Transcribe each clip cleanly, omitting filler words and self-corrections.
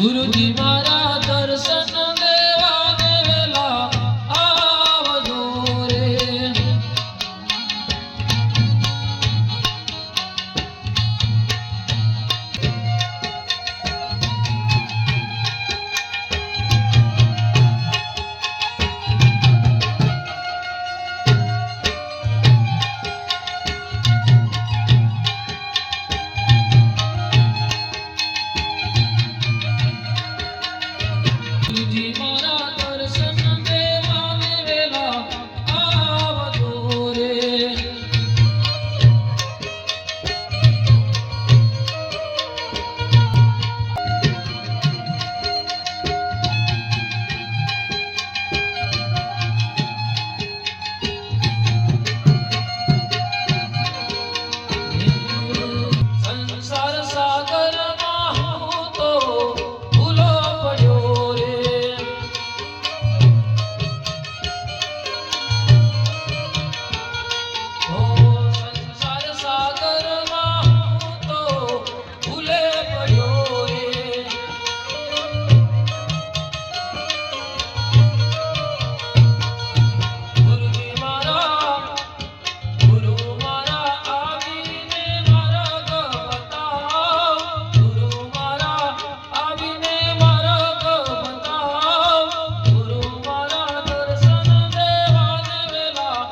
ગુરુજી મારા દર્શન દેવાને વેલા આવજો રે. ગુરુજી મારા દર્શન દેવાને વેલા આવજો રે. સંસાર સાગરમાં હું તો ભૂલો પડ્યો રે. ઓ સંસાર સાગરમાં હું તો ભૂલે પડ્યો રે. ગુરુજી મારા ગુરુ મારા આવીને માર્ગ બતાવ. ગુરુ મારા આવીને માર્ગ બતાવ. ગુરુ મારા દર્શન દેવાને વેલા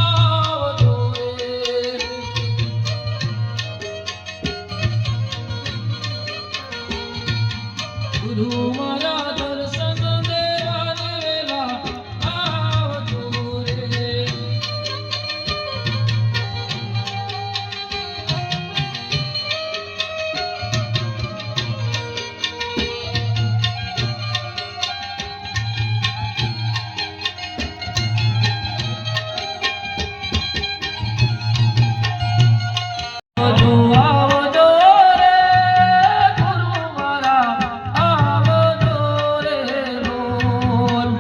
આવજો રે. ગુરુ મારા દર્શન દેવાને વેલા આવજો રે. આવજો આવજો રે ગુરુ મારા આવજો રે બોલ.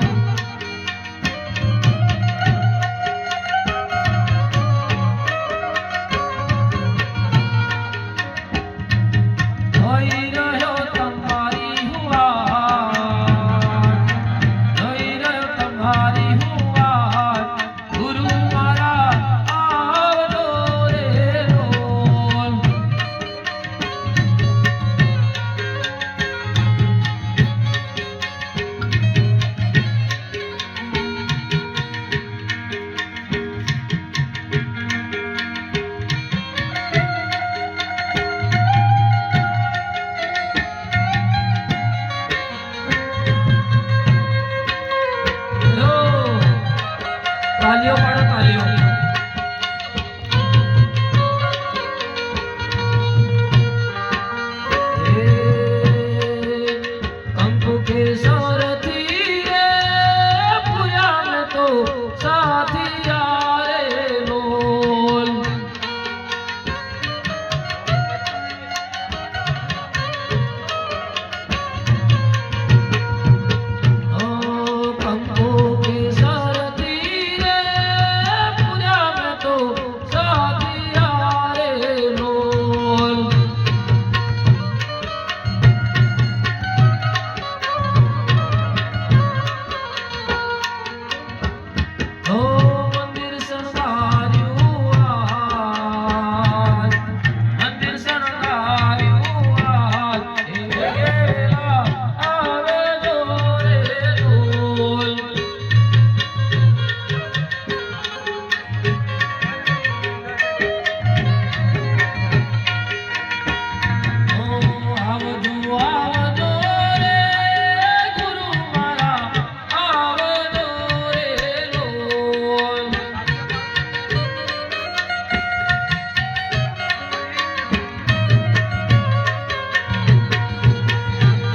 જોઈ રહ્યો તમારી હું વાટ. જોઈ રહ્યો તમારી હું વાટ. ગુરુ મારા આવજો રે બોલ. લો તાલીઓ પાડો તાલીઓ. કંકુ કેસરથી રે પૂજાન તો સાથિયા રે બોલ. કંકુ કેસરથી રે પૂજાન તો સાથિયા રે બોલ. ઓ મંદિર શણગાર્યું આજ. મંદિર શણગાર્યું આજ. એ વેલા આવજો રે બોલ. ઓ આવજો આવજો રે ગુરુ મારા આવજો રે બોલ.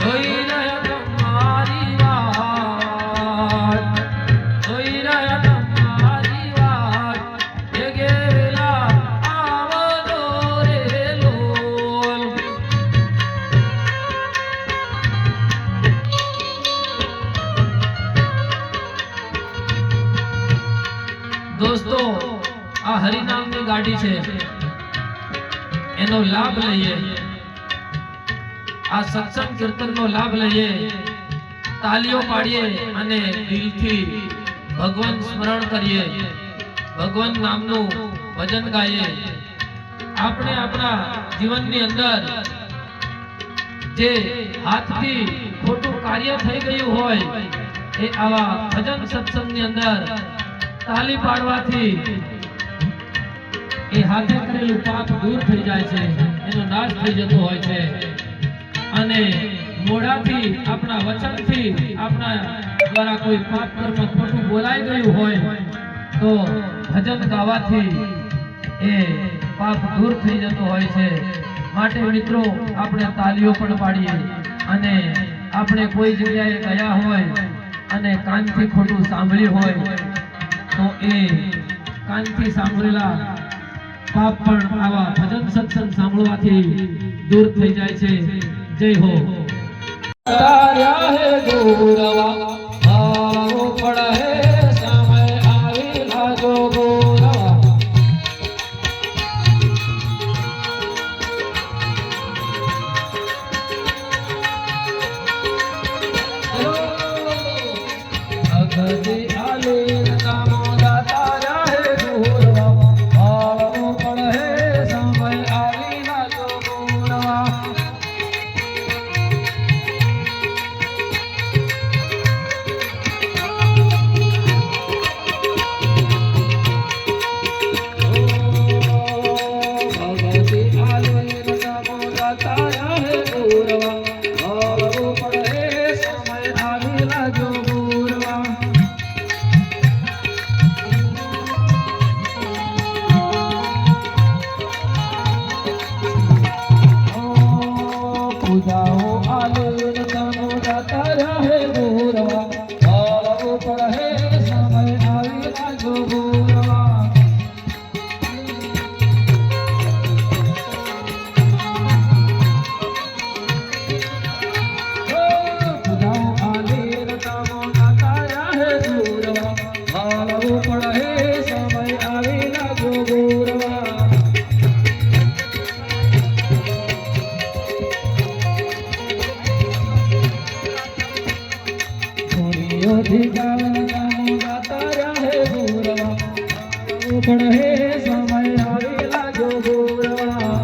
જોઈ રહ્યા તમારી વાત. જોઈ રહ્યા તમારી વાત. એ વેલા આવજો રે બોલ. દોસ્તો આ હરિનામની ગાડી છે, એનો લાભ લઈએ. આ સત્સંગ કીર્તનનો લાભ લઈએ, તાલીઓ પાડીએ અને દિલથી ભગવાન સ્મરણ કરીએ, ભગવાન નામનું ભજન ગાઈએ. આપણે આપણા જીવનની અંદર જે હાથથી ખોટું કાર્ય થઈ ગયું હોય એ આવા ભજન સત્સંગની અંદર તાલી પાડવાથી એ હાથે કરેલું પાપ દૂર થઈ જાય છે, એનો નાશ થઈ જતો હોય છે. અને મોઢાથી આપણા વચનથી આપણા દ્વારા કોઈ પાપ કર્મ ખોટું બોલાઈ ગયું હોય તો ભજન ગાવાથી એ પાપ દૂર થઈ જતો હોય છે. માટે મિત્રો આપણે તાલીઓ પણ પાડીએ અને આપણે કોઈ જગ્યાએ ગયા હોય અને કાનથી ખોટું સાંભળ્યું હોય તો એ કાનથી સાંભળેલા પાપ પણ આવા ભજન સત્સંગ સાંભળવાથી દૂર થઈ જાય છે. જય હો. તાર્યા હે ગોરવા આવો પડ હે સમય આવી લાગો ગોરવા. અગદી આલે નામો દાતાર્યા હે ગોરવા આવો પડ હે સમય આવી લાગો ગોરવા. પૂજાઓ આલે નમો દાતાર્યા હે ગોરવા આવો પડ હે સમય આવી લાગો ગોરવા. પૂજાઓ આલે નમો દાતાર્યા હે ગોરવા આવો પડ હે સમય આવી લાગો ગોરવા. નમો દાતાર્યા હે ગોરવા આવો પડ હે સમય આવી લાગો ગોરવા.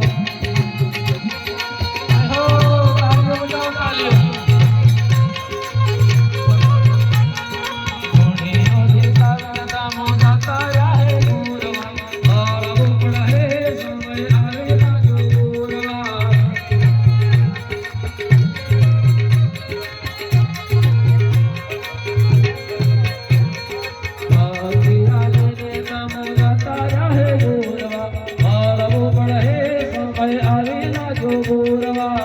નમો દાતાર્યા હે ગોરવા આવો પડ હે સમય આવી લાગો ગોરવા.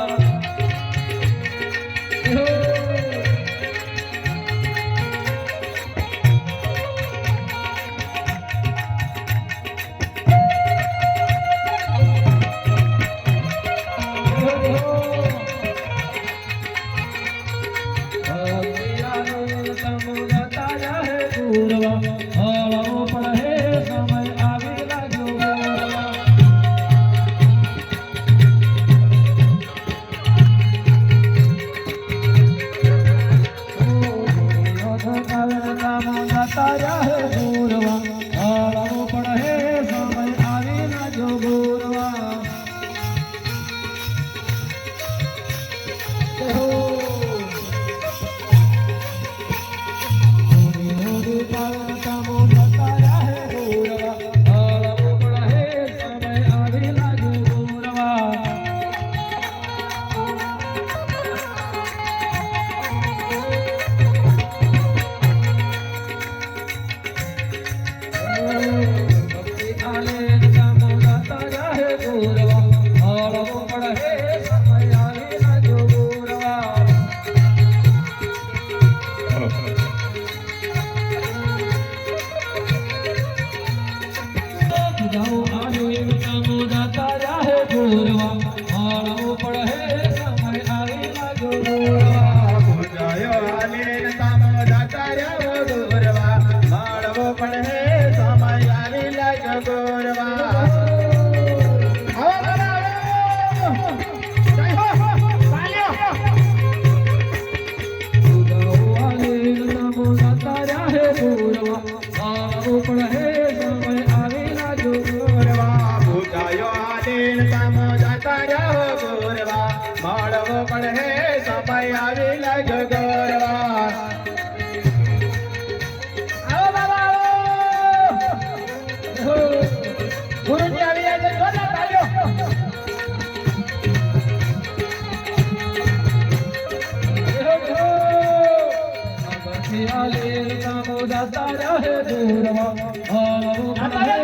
તાર્યા હે ગોરવા આવો પડ હે સમય આવી લાગો ગોરવા. નમો દાતાર્યા હે ગોરવા આવો પડ હે સમય આવી લાગો ગોરવા. ગુરવા આવવું પડે સમય આવી લાજો ગુરવા પૂજાયો આદેન તમો જતા રહો ગુરવા મળવો પડે સમય આવી લાજો ગુરવા આવો બાબા આવો ગુરુજી આવી જાય તો જોરદાર તાળીઓ આલેર તમો જતા રહે ગુરવા આવવું પડે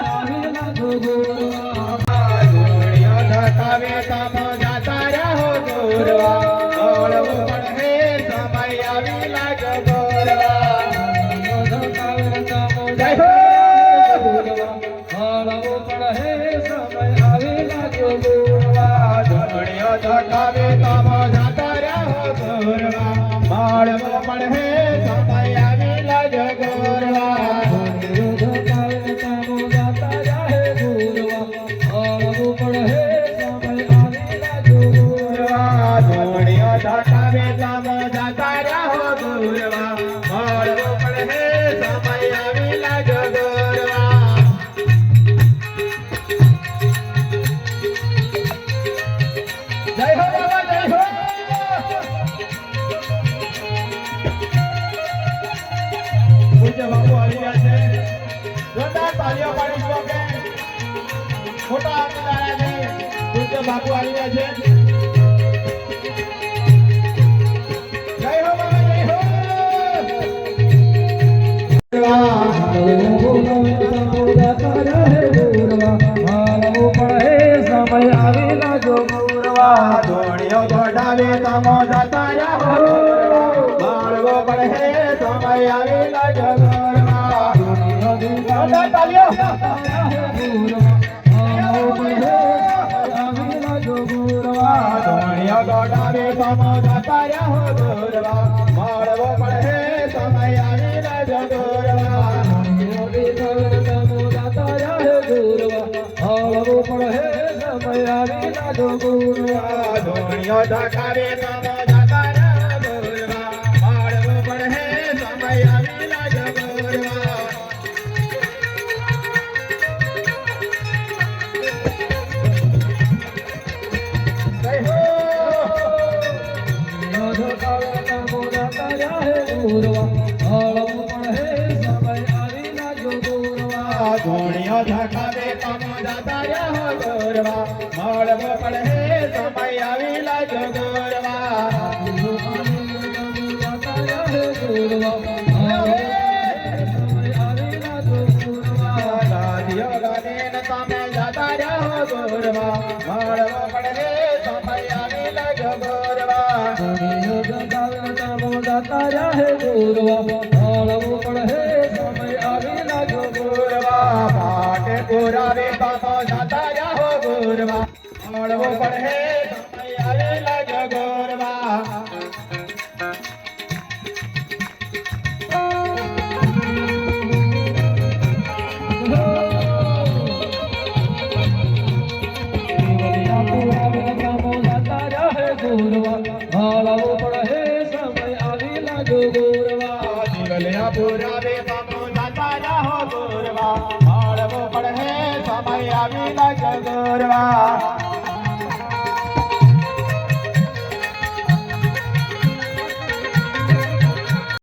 આવી લાજો ગુરવા ધૂળિયો ધકાવે તમો જતા રહો ગુરવા મળવો પડે સમય આવી લાજો ગુરવા જય હો ધૂળિયો ધકાવે તમો જતા રહો ગુરવા મળવો પડે સમય આવી લાજો ગુરવા ધૂળિયો ધકાવે તમો જતા રહો ગુરવા મળવો પડે સમય આવી લાજો ગુરવા જય હો બાબા જય હો પૂજ્ય બાપુ આવી રહ્યા છે જોરદાર તાળીઓ પાડીશું આપણે મોટા આપનારા છે પૂજ્ય બાપુ આવી રહ્યા છે જય હો બાબા જય હો સમય આવી લાજો ગુરવા ધોળિયો ગોડાવે તમો જતા રહો મળવો પડે સમય આવી લાજો ગુરવા જોરદાર તાળીઓ ધોળિયો ગોડાવે તમો જતા રહો ગુરવા મળવો પડે સમય આવી લાજો ગુરવા ધોળિયો ધકાવે તમો જતા રહો ગુરવા મળવો પડે સમય આવી લાજો ગુરવા જય હો ધોળિયો ધકાવે તમો જતા રહો ગુરવા મળવો પડે સમય આવી લાજો ગુરવા ગાદીઓ ગાદીને તમે જતા રહો ગુરવા મળવો પડે સમય આવી લાજો ગુરવા પાટે પુરાવે તમો જતા રહો ગુરવા મળવો પડે સમય આવી લાજો ગુરવા દિવલિયા પુરાવે તમો જતા રહો ગુરવા મળવો પડે સમય આવી લાજો ગુરવા